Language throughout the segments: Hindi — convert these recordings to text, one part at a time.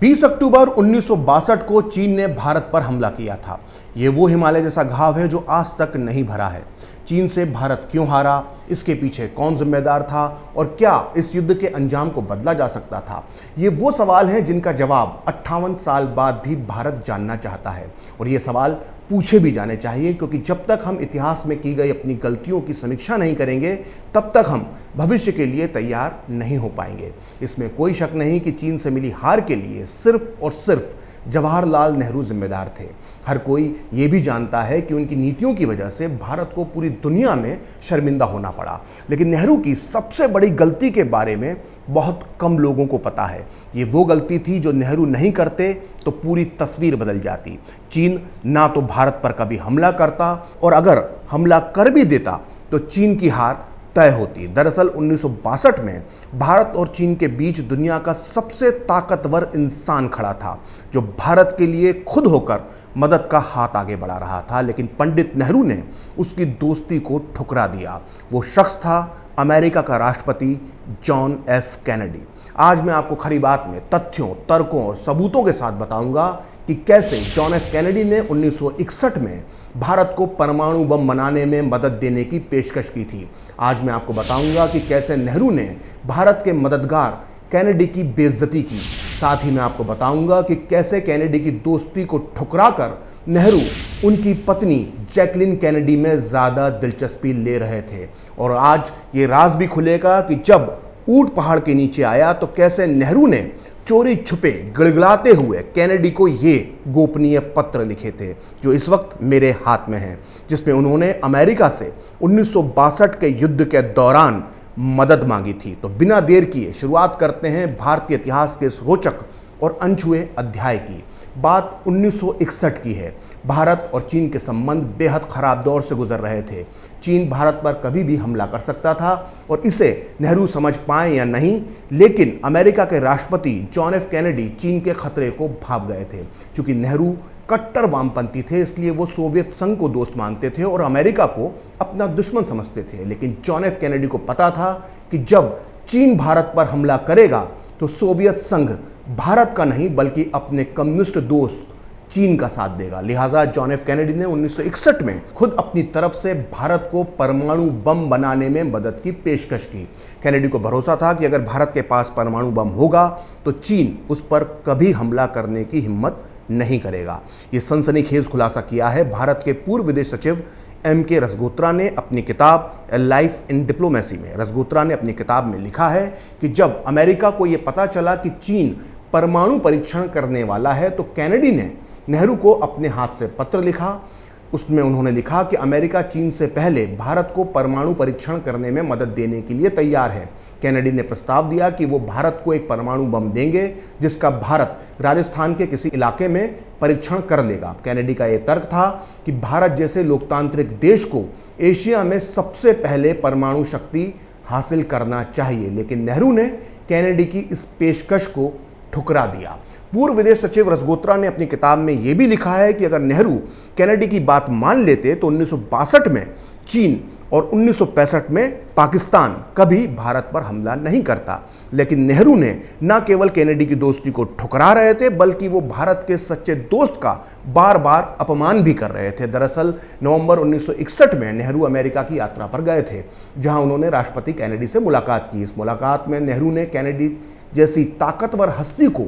20 अक्टूबर 1962 को चीन ने भारत पर हमला किया था। ये वो हिमालय जैसा घाव है जो आज तक नहीं भरा है। चीन से भारत क्यों हारा, इसके पीछे कौन जिम्मेदार था और क्या इस युद्ध के अंजाम को बदला जा सकता था, ये वो सवाल हैं जिनका जवाब 58 साल बाद भी भारत जानना चाहता है। और ये सवाल पूछे भी जाने चाहिए, क्योंकि जब तक हम इतिहास में की गई अपनी गलतियों की समीक्षा नहीं करेंगे तब तक हम भविष्य के लिए तैयार नहीं हो पाएंगे। इसमें कोई शक नहीं कि चीन से मिली हार के लिए सिर्फ और सिर्फ जवाहरलाल नेहरू जिम्मेदार थे। हर कोई ये भी जानता है कि उनकी नीतियों की वजह से भारत को पूरी दुनिया में शर्मिंदा होना पड़ा। लेकिन नेहरू की सबसे बड़ी गलती के बारे में बहुत कम लोगों को पता है। ये वो गलती थी जो नेहरू नहीं करते तो पूरी तस्वीर बदल जाती। चीन ना तो भारत पर कभी हमला करता और अगर हमला कर भी देता तो चीन की हार तय होती। दरअसल 1962 में भारत और चीन के बीच दुनिया का सबसे ताकतवर इंसान खड़ा था, जो भारत के लिए खुद होकर मदद का हाथ आगे बढ़ा रहा था। लेकिन पंडित नेहरू ने उसकी दोस्ती को ठुकरा दिया। वो शख्स था अमेरिका का राष्ट्रपति जॉन एफ कैनेडी। आज मैं आपको खरी बात में तथ्यों, तर्कों और सबूतों के साथ बताऊंगा कि कैसे जॉन एफ कैनेडी ने 1961 में भारत को परमाणु बम बनाने में मदद देने की पेशकश की थी। आज मैं आपको बताऊंगा कि कैसे नेहरू ने भारत के मददगार कैनेडी की बेइज्जती की। साथ ही मैं आपको बताऊंगा कि कैसे कैनेडी की दोस्ती को ठुकराकर नेहरू उनकी पत्नी जैकलिन कैनेडी में ज़्यादा दिलचस्पी ले रहे थे। और आज ये राज भी खुलेगा कि जब ऊंट पहाड़ के नीचे आया तो कैसे नेहरू ने चोरी छुपे गिड़गिड़ाते हुए कैनेडी को ये गोपनीय पत्र लिखे थे, जो इस वक्त मेरे हाथ में हैं, जिसमें उन्होंने अमेरिका से 1962 के युद्ध के दौरान मदद मांगी थी। तो बिना देर किए शुरुआत करते हैं भारतीय इतिहास के इस रोचक और अनछुए अध्याय की। बात 1961 की है। भारत और चीन के संबंध बेहद खराब दौर से गुजर रहे थे। चीन भारत पर कभी भी हमला कर सकता था और इसे नेहरू समझ पाए या नहीं, लेकिन अमेरिका के राष्ट्रपति जॉन एफ कैनेडी चीन के खतरे को भांप गए थे। चूंकि नेहरू कट्टर वामपंथी थे, इसलिए वो सोवियत संघ को दोस्त मानते थे और अमेरिका को अपना दुश्मन समझते थे। लेकिन जॉन एफ कैनेडी को पता था कि जब चीन भारत पर हमला करेगा तो सोवियत संघ भारत का नहीं बल्कि अपने कम्युनिस्ट दोस्त चीन का साथ देगा। लिहाजा जॉन एफ कैनेडी ने 1961 में खुद अपनी तरफ से भारत को परमाणु बम बनाने में मदद की पेशकश की। कैनेडी को भरोसा था कि अगर भारत के पास परमाणु बम होगा तो चीन उस पर कभी हमला करने की हिम्मत नहीं करेगा। ये सनसनीखेज खुलासा किया है भारत के पूर्व विदेश सचिव M.K. रसगोत्रा ने अपनी किताब ए लाइफ इन डिप्लोमेसी में। रसगोत्रा ने अपनी किताब में लिखा है कि जब अमेरिका को यह पता चला कि चीन परमाणु परीक्षण करने वाला है तो कैनेडी ने नेहरू को अपने हाथ से पत्र लिखा। उसमें उन्होंने लिखा कि अमेरिका चीन से पहले भारत को परमाणु परीक्षण करने में मदद देने के लिए तैयार है। कैनेडी ने प्रस्ताव दिया कि वो भारत को एक परमाणु बम देंगे जिसका भारत राजस्थान के किसी इलाके में परीक्षण कर लेगा। कैनेडी का यह तर्क था कि भारत जैसे लोकतांत्रिक देश को एशिया में सबसे पहले परमाणु शक्ति हासिल करना चाहिए। लेकिन नेहरू ने कैनेडी की इस पेशकश को ठुकरा दिया। पूर्व विदेश सचिव रसगोत्रा ने अपनी किताब में यह भी लिखा है कि अगर नेहरू कैनेडी की बात मान लेते तो 1962 में चीन और 1965 में पाकिस्तान कभी भारत पर हमला नहीं करता। लेकिन नेहरू ने न केवल कैनेडी की दोस्ती को ठुकरा रहे थे बल्कि वो भारत के सच्चे दोस्त का बार बार अपमान भी कर रहे थे। दरअसल नवंबर 1961 में नेहरू अमेरिका की यात्रा पर गए थे, जहां उन्होंने राष्ट्रपति कैनेडी से मुलाकात की। इस मुलाकात में नेहरू ने कैनेडी जैसी ताकतवर हस्ती को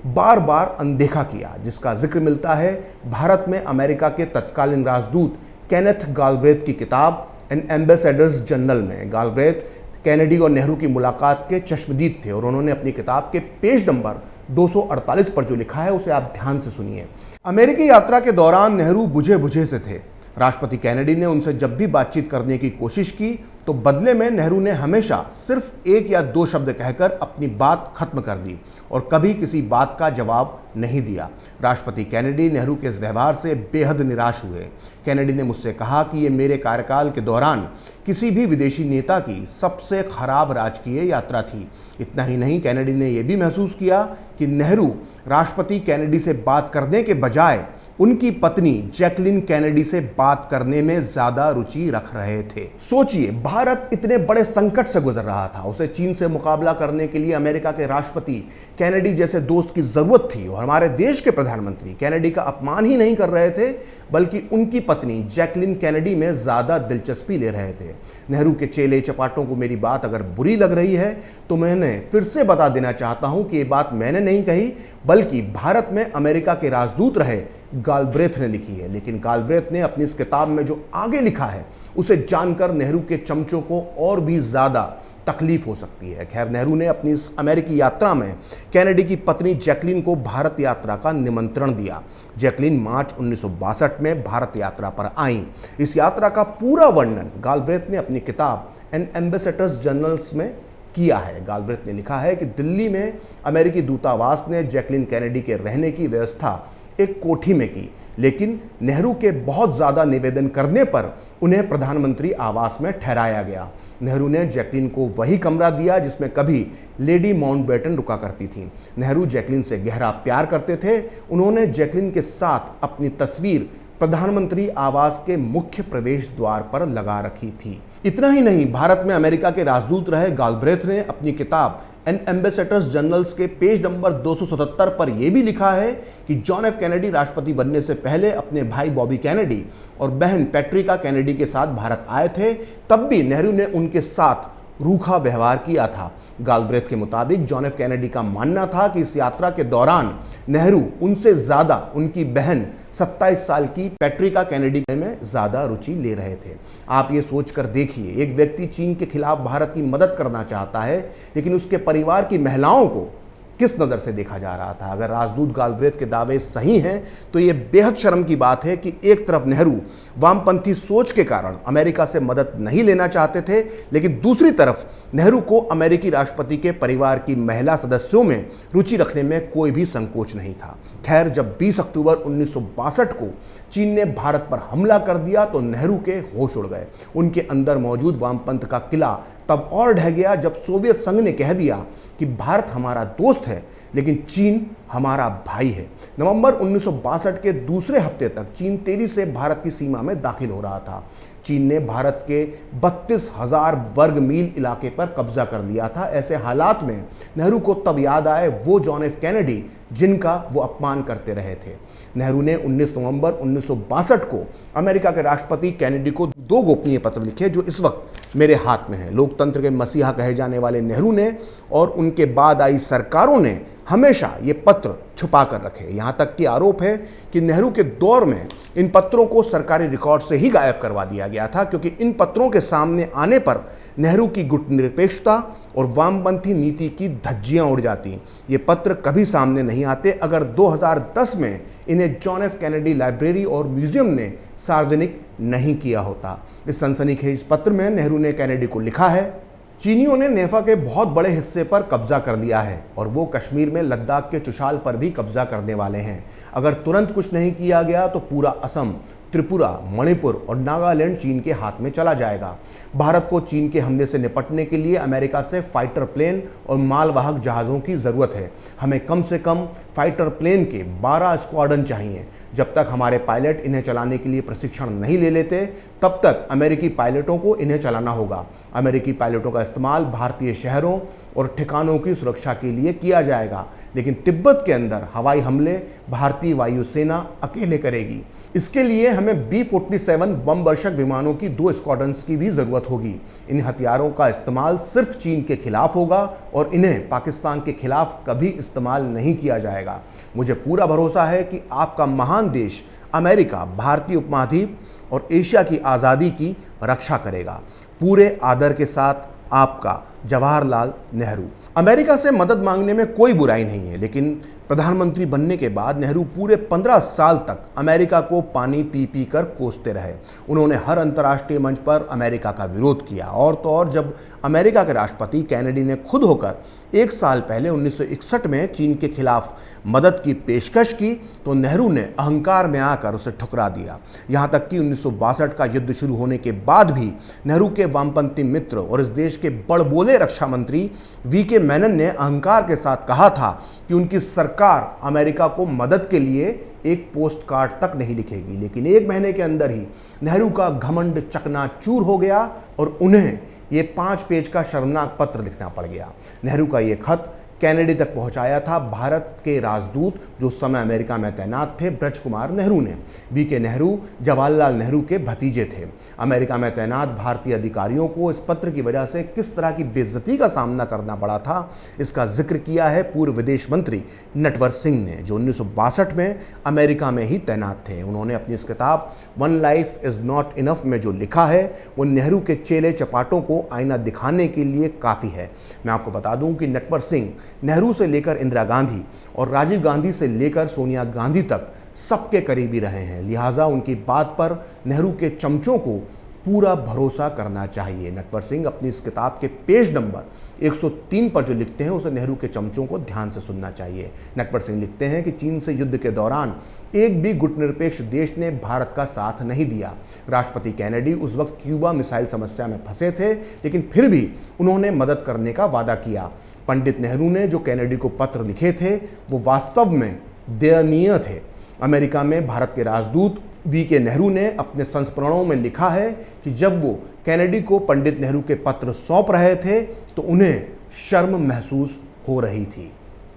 बार बार अनदेखा किया, जिसका जिक्र मिलता है भारत में अमेरिका के तत्कालीन राजदूत केनेथ गालब्रेथ की किताब एन एम्बेसडर्स जनरल में। गालब्रेथ कैनेडी और नेहरू की मुलाकात के चश्मदीद थे और उन्होंने अपनी किताब के पेज नंबर 248 पर जो लिखा है उसे आप ध्यान से सुनिए। अमेरिकी यात्रा के दौरान नेहरू बुझे बुझे से थे। राष्ट्रपति कैनेडी ने उनसे जब भी बातचीत करने की कोशिश की तो बदले में नेहरू ने हमेशा सिर्फ एक या दो शब्द कहकर अपनी बात खत्म कर दी और कभी किसी बात का जवाब नहीं दिया। राष्ट्रपति कैनेडी नेहरू के इस व्यवहार से बेहद निराश हुए। कैनेडी ने मुझसे कहा कि ये मेरे कार्यकाल के दौरान किसी भी विदेशी नेता की सबसे खराब राजकीय यात्रा थी। इतना ही नहीं, कैनेडी ने यह भी महसूस किया कि नेहरू राष्ट्रपति कैनेडी से बात करने के बजाय उनकी पत्नी जैकलिन कैनेडी से बात करने में ज्यादा रुचि रख रहे थे। सोचिए, भारत इतने बड़े संकट से गुजर रहा था, उसे चीन से मुकाबला करने के लिए अमेरिका के राष्ट्रपति कैनेडी जैसे दोस्त की जरूरत थी, और हमारे देश के प्रधानमंत्री कैनेडी का अपमान ही नहीं कर रहे थे बल्कि उनकी पत्नी जैकलिन कैनेडी में ज्यादा दिलचस्पी ले रहे थे। नेहरू के चेले चपाटों को मेरी बात अगर बुरी लग रही है तो मैंने फिर से बता देना चाहता हूं कि ये बात मैंने नहीं कही बल्कि भारत में अमेरिका के राजदूत रहे गालब्रेथ ने लिखी है। लेकिन गालब्रेथ ने अपनी इस किताब में जो आगे लिखा है उसे जानकर नेहरू के चमचों को और भी ज्यादा तकलीफ हो सकती है। खैर, नेहरू ने अपनी इस अमेरिकी यात्रा में कैनेडी की पत्नी जैकलिन को भारत यात्रा का निमंत्रण दिया। जैकलिन मार्च 1962 में भारत यात्रा पर आईं। इस यात्रा का पूरा वर्णन गालब्रेथ ने अपनी किताब एन एम्बेसडर्स जर्नल्स में किया है। गालब्रेथ ने लिखा है कि दिल्ली में अमेरिकी दूतावास ने जैकलिन कैनेडी के रहने की व्यवस्था एक कोठी में की, लेकिन नेहरू के बहुत ज़्यादा निवेदन करने पर उन्हें प्रधानमंत्री आवास में ठहराया गया। नेहरू ने जैकलिन को वही कमरा दिया जिसमें कभी लेडी माउंटबेटन रुका करती थी। नेहरू जैकलिन से गहरा प्यार करते थे। उन्होंने जैकलिन के साथ अपनी तस्वीर प्रधानमंत्री आवास के मुख्य प्रवेश द्वार पर लगा रखी थी। इतना ही नहीं, भारत में अमेरिका के राजदूत रहे गालब्रेथ ने अपनी किताब एन एम्बेसडर्स जर्नल्स के पेज नंबर 277 पर यह भी लिखा है कि जॉन एफ कैनेडी राष्ट्रपति बनने से पहले अपने भाई बॉबी कैनेडी और बहन पैट्रिका कैनेडी के साथ भारत आए थे, तब भी नेहरू ने उनके साथ रूखा व्यवहार किया था। गालब्रेथ के मुताबिक जॉन एफ कैनेडी का मानना था कि इस यात्रा के दौरान नेहरू उनसे ज्यादा उनकी बहन 27 साल की पैट्रिका कैनेडी में ज्यादा रुचि ले रहे थे। आप ये सोचकर देखिए, एक व्यक्ति चीन के खिलाफ भारत की मदद करना चाहता है, लेकिन उसके परिवार की महिलाओं को किस नज़र से देखा जा रहा था। अगर राजदूत गालब्रेथ के दावे सही हैं तो ये बेहद शर्म की बात है कि एक तरफ नेहरू वामपंथी सोच के कारण अमेरिका से मदद नहीं लेना चाहते थे, लेकिन दूसरी तरफ नेहरू को अमेरिकी राष्ट्रपति के परिवार की महिला सदस्यों में रुचि रखने में कोई भी संकोच नहीं था। खैर, जब 20 अक्टूबर 1962 को चीन ने भारत पर हमला कर दिया तो नेहरू के होश उड़ गए। उनके अंदर मौजूद वामपंथ का किला तब और ढह गया जब सोवियत संघ ने कह दिया कि भारत हमारा दोस्त है लेकिन चीन हमारा भाई है। नवंबर 1962 के दूसरे हफ्ते तक चीन तेजी से भारत की सीमा में दाखिल हो रहा था। चीन ने भारत के 32,000 वर्ग मील इलाके पर कब्जा कर लिया था। ऐसे हालात में नेहरू को तब याद आए वो जॉन एफ कैनेडी जिनका वो अपमान करते रहे थे। नेहरू ने 19 नवंबर 1962 को अमेरिका के राष्ट्रपति कैनेडी को 2 गोपनीय पत्र लिखे जो इस वक्त मेरे हाथ में हैं। लोकतंत्र के मसीहा कहे जाने वाले नेहरू ने और उनके बाद आई सरकारों ने हमेशा ये पत्र छुपा कर रखे। यहाँ तक कि आरोप है कि नेहरू के दौर में इन पत्रों को सरकारी रिकॉर्ड से ही गायब करवा दिया गया था, क्योंकि इन पत्रों के सामने आने पर नेहरू की गुटनिरपेक्षता और वामपंथी नीति की धज्जियां उड़ जाती। ये पत्र कभी सामने नहीं आते अगर 2010 में इन्हें जॉन एफ कैनेडी लाइब्रेरी और म्यूजियम ने सार्वजनिक नहीं किया होता। इस सनसनीखेज पत्र में नेहरू ने कैनेडी को लिखा है, चीनियों ने नेफा के बहुत बड़े हिस्से पर कब्जा कर लिया है और वो कश्मीर में लद्दाख के चुशाल पर भी कब्जा करने वाले हैं। अगर तुरंत कुछ नहीं किया गया तो पूरा असम, त्रिपुरा, मणिपुर और नागालैंड चीन के हाथ में चला जाएगा। भारत को चीन के हमले से निपटने के लिए अमेरिका से फाइटर प्लेन और मालवाहक जहाज़ों की ज़रूरत है। हमें कम से कम फाइटर प्लेन के 12 स्क्वाड्रन चाहिए। जब तक हमारे पायलट इन्हें चलाने के लिए प्रशिक्षण नहीं ले लेते तब तक अमेरिकी पायलटों को इन्हें चलाना होगा। अमेरिकी पायलटों का इस्तेमाल भारतीय शहरों और ठिकानों की सुरक्षा के लिए किया जाएगा, लेकिन तिब्बत के अंदर हवाई हमले भारतीय वायुसेना अकेले करेगी। इसके लिए हमें B-47 बम वर्षक विमानों की 2 स्क्वाड्रन्स की भी ज़रूरत होगी। इन हथियारों का इस्तेमाल सिर्फ चीन के खिलाफ होगा और इन्हें पाकिस्तान के खिलाफ कभी इस्तेमाल नहीं किया जाएगा। मुझे पूरा भरोसा है कि आपका महान देश अमेरिका भारतीय उपमहाद्वीप और एशिया की आज़ादी की रक्षा करेगा। पूरे आदर के साथ आपका जवाहरलाल नेहरू। अमेरिका से मदद मांगने में कोई बुराई नहीं है, लेकिन प्रधानमंत्री बनने के बाद नेहरू पूरे 15 साल तक अमेरिका को पानी पी पी कर कोसते रहे। उन्होंने हर अंतर्राष्ट्रीय मंच पर अमेरिका का विरोध किया। और तो और जब अमेरिका के राष्ट्रपति कैनेडी ने खुद होकर 1 साल पहले 1961 में चीन के खिलाफ मदद की पेशकश की तो नेहरू ने अहंकार में आकर उसे ठुकरा दिया। यहाँ तक कि 1962 का युद्ध शुरू होने के बाद भी नेहरू के वामपंथी मित्र और इस देश के बड़बोले रक्षा मंत्री V.K. मेनन ने अहंकार के साथ कहा था कि उनकी सरकार सरकार अमेरिका को मदद के लिए एक पोस्ट कार्ड तक नहीं लिखेगी। लेकिन 1 महीने के अंदर ही नेहरू का घमंड चकनाचूर हो गया और उन्हें ये 5 पेज का शर्मनाक पत्र लिखना पड़ गया। नेहरू का ये खत कैनेडी तक पहुंचाया था भारत के राजदूत जो उस समय अमेरिका में तैनात थे, ब्रज कुमार नेहरू ने। बीके नेहरू जवाहरलाल नेहरू के भतीजे थे। अमेरिका में तैनात भारतीय अधिकारियों को इस पत्र की वजह से किस तरह की बेइज्जती का सामना करना पड़ा था, इसका जिक्र किया है पूर्व विदेश मंत्री नटवर सिंह ने, जो 1962 में अमेरिका में ही तैनात थे। उन्होंने अपनी इस किताब one life is not enough में जो लिखा है वो नेहरू के चेले चपाटों को आईना दिखाने के लिए काफ़ी है। मैं आपको बता दूं कि नटवर सिंह नेहरू से लेकर इंदिरा गांधी और राजीव गांधी से लेकर सोनिया गांधी तक सबके करीबी रहे हैं। लिहाजा उनकी बात पर नेहरू के चमचों को पूरा भरोसा करना चाहिए। नटवर सिंह अपनी इस किताब के पेज नंबर 103 पर जो लिखते हैं उसे नेहरू के चमचों को ध्यान से सुनना चाहिए। नटवर सिंह लिखते हैं कि चीन से युद्ध के दौरान एक भी गुटनिरपेक्ष देश ने भारत का साथ नहीं दिया। राष्ट्रपति कैनेडी उस वक्त क्यूबा मिसाइल समस्या में फंसे थे, लेकिन फिर भी उन्होंने मदद करने का वादा किया। पंडित नेहरू ने जो कैनेडी को पत्र लिखे थे वो वास्तव में दयनीय थे। अमेरिका में भारत के राजदूत बीके नेहरू ने अपने संस्मरणों में लिखा है कि जब वो कैनेडी को पंडित नेहरू के पत्र सौंप रहे थे तो उन्हें शर्म महसूस हो रही थी।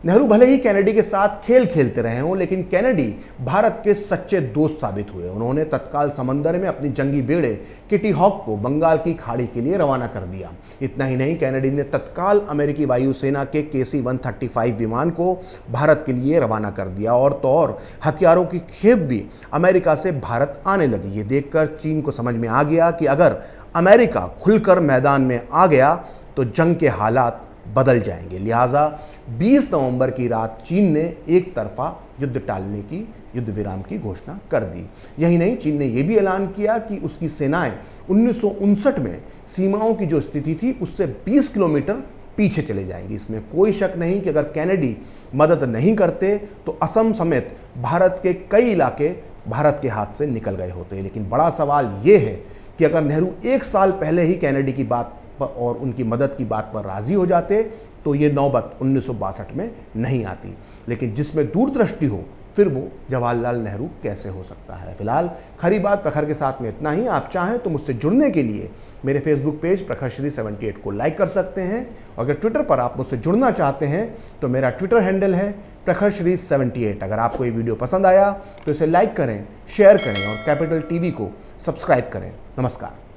नेहरू भले ही कैनेडी के साथ खेल खेलते रहे हों, लेकिन कैनेडी भारत के सच्चे दोस्त साबित हुए। उन्होंने तत्काल समंदर में अपनी जंगी बेड़े किटी हॉक को बंगाल की खाड़ी के लिए रवाना कर दिया। इतना ही नहीं, कैनेडी ने तत्काल अमेरिकी वायुसेना के KC-135 विमान को भारत के लिए रवाना कर दिया। और तो और हथियारों की खेप भी अमेरिका से भारत आने लगी। ये देखकर चीन को समझ में आ गया कि अगर अमेरिका खुलकर मैदान में आ गया तो जंग के हालात बदल जाएंगे। लिहाजा 20 नवंबर की रात चीन ने एक तरफा युद्ध टालने की, युद्ध विराम की घोषणा कर दी। यही नहीं, चीन ने यह भी ऐलान किया कि उसकी सेनाएं 1959 में सीमाओं की जो स्थिति थी उससे 20 किलोमीटर पीछे चले जाएंगी। इसमें कोई शक नहीं कि अगर कैनेडी मदद नहीं करते तो असम समेत भारत के कई इलाके भारत के हाथ से निकल गए होते। लेकिन बड़ा सवाल यह है कि अगर नेहरू 1 साल पहले ही कैनेडी की बात और उनकी मदद की बात पर राजी हो जाते तो ये नौबत 1962 में नहीं आती। लेकिन जिसमें दूरदृष्टि हो फिर वो जवाहरलाल नेहरू कैसे हो सकता है। फिलहाल खरी बात प्रखर के साथ में इतना ही। आप चाहें तो मुझसे जुड़ने के लिए मेरे फेसबुक पेज प्रखरश्री 78 को लाइक कर सकते हैं। अगर ट्विटर पर आप मुझसे जुड़ना चाहते हैं तो मेरा ट्विटर हैंडल है प्रखरश्री 78। अगर आपको ये वीडियो पसंद आया तो इसे लाइक करें, शेयर करें और कैपिटल टीवी को सब्सक्राइब करें। नमस्कार।